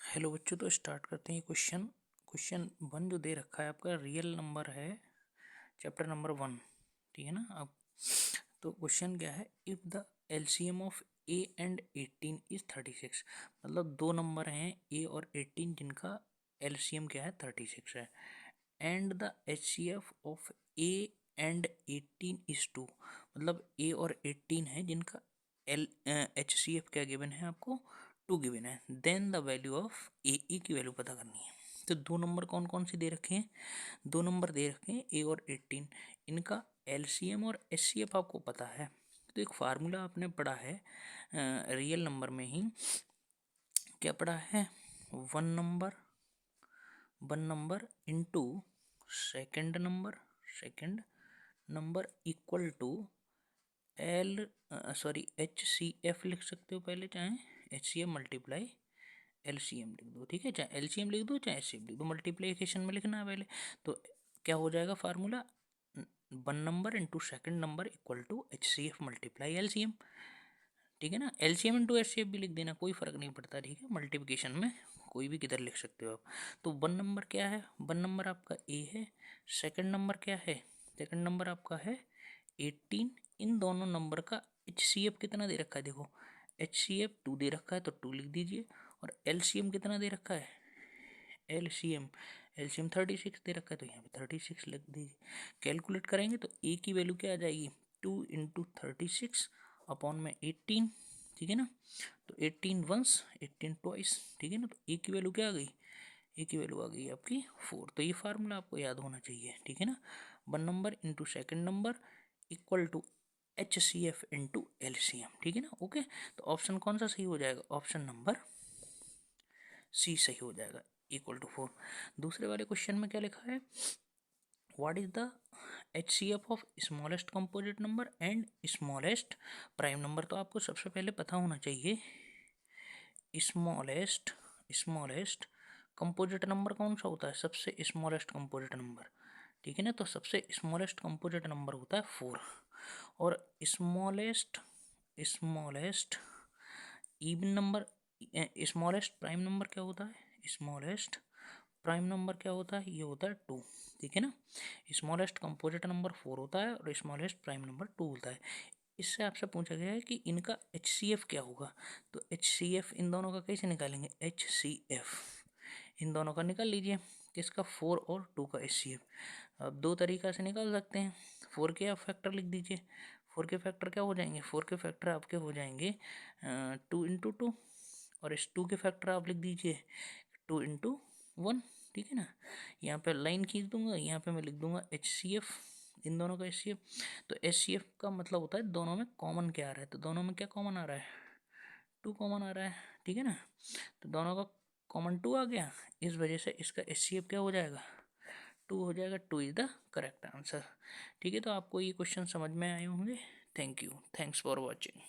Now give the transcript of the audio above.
Hello बच्चों, तो start करते हैं क्वेश्चन 1 जो दे रखा है आपका रियल नंबर है, चैप्टर नंबर 1। ठीक है ना। अब तो क्वेश्चन क्या है, if the LCM of A and 18 is 36। मतलब दो नंबर हैं ए और 18 जिनका एलसीएम क्या है 36 है, and the HCF of A and 18 is 2। मतलब ए और 18 है जिनका एचसीएफ क्या गिवन है आपको 2 गिवन है। देन द वैल्यू ऑफ ए की वैल्यू पता करनी है। तो दो नंबर कौन कौन से दे रखे हैं, दो नंबर दे रखे हैं ए और 18, इनका एलसीएम और एचसीएफ आपको पता है। तो एक फार्मूला आपने पढ़ा है रियल नंबर में ही, क्या पढ़ा है, one number into second number equal to H C F लिख सकते हो पहले, चाहे H C F multiply L C M लिख दो। ठीक है, चाहे एल सी एम लिख दो चाहे एच सी एफ लिख दो, मल्टीप्लीकेशन में लिखना है पहले। तो क्या हो जाएगा formula, one number into second number equal to H C F multiply L C M. ठीक है ना, L C M into H C F भी लिख देना, कोई फर्क नहीं पड़ता। ठीक है, मल्टीप्लिकेशन में कोई भी किधर लिख सकते हो आप। तो वन नंबर क्या है, वन नंबर आपका ए है, सेकंड नंबर क्या है, सेकंड नंबर आपका है 18। इन दोनों नंबर का एच सी एफ कितना दे रखा है, देखो एच सी एफ 2 दे रखा है तो 2 लिख दीजिए, और एल सी एम कितना दे रखा है, एल सी एम 36 दे रखा है तो यहाँ पे 36 लिख दीजिए। कैलकुलेट करेंगे तो ए की वैल्यू क्या आ जाएगी, 2 इंटू 36 अपॉन में 18। ठीक है ना, तो 18 वंस 18 ट्वाइस। ठीक है ना, तो ए की वैल्यू क्या आ गई, ए की वैल्यू आ गई आपकी 4। तो ये फार्मूला आपको याद होना चाहिए। ठीक है ना, one number into second number equal to H C F into L C M. ठीक है ना, ओके। तो ऑप्शन कौन सा सही हो जाएगा, ऑप्शन नंबर सी सही हो जाएगा, इक्वल टू 4। दूसरे वाले क्वेश्चन में क्या लिखा है, what is the H C F of smallest composite number and smallest prime number. तो आपको सबसे पहले पता होना चाहिए स्मॉलेस्ट कंपोजिट नंबर कौन सा होता है, सबसे स्मॉलेस्ट कंपोजिट नंबर। ठीक है ना, तो सबसे स्मॉलेस्ट कंपोजिट नंबर होता है 4। और smallest even number, smallest prime number क्या होता है, स्मॉलेस्ट प्राइम नंबर क्या होता है, ये होता है 2। ठीक है ना, स्मॉलेस्ट कंपोजिट नंबर 4 होता है और स्मॉलेस्ट प्राइम नंबर 2 होता है। इससे आपसे पूछा गया है कि इनका एच सी एफ क्या होगा, तो एच सी एफ इन दोनों का कैसे निकालेंगे, एच सी एफ इन दोनों का निकाल लीजिए, किसका 4 और 2 का एच सी एफ। अब दो तरीका से निकाल सकते हैं, 4 के आप फैक्टर लिख दीजिए, 4 के फैक्टर क्या हो जाएंगे, 4 के फैक्टर आपके हो जाएंगे 2 इंटू 2, और इस 2 के फैक्टर आप लिख दीजिए 2 इंटू 1। ठीक है ना, यहाँ पे लाइन खींच दूंगा, यहाँ पे मैं लिख दूंगा एच सी एफ, इन दोनों का एच सी एफ। तो एच सी एफ का मतलब होता है दोनों में कॉमन क्या आ रहा है, तो दोनों में क्या कॉमन आ रहा है, 2 कॉमन आ रहा है। ठीक है ना, तो दोनों का कॉमन 2 आ गया, इस वजह से इसका एच सी एफ क्या हो जाएगा, 2 हो जाएगा। 2 इज द करेक्ट आंसर। ठीक है, तो आपको ये क्वेश्चन समझ में आए होंगे। Thank you, thanks for watching.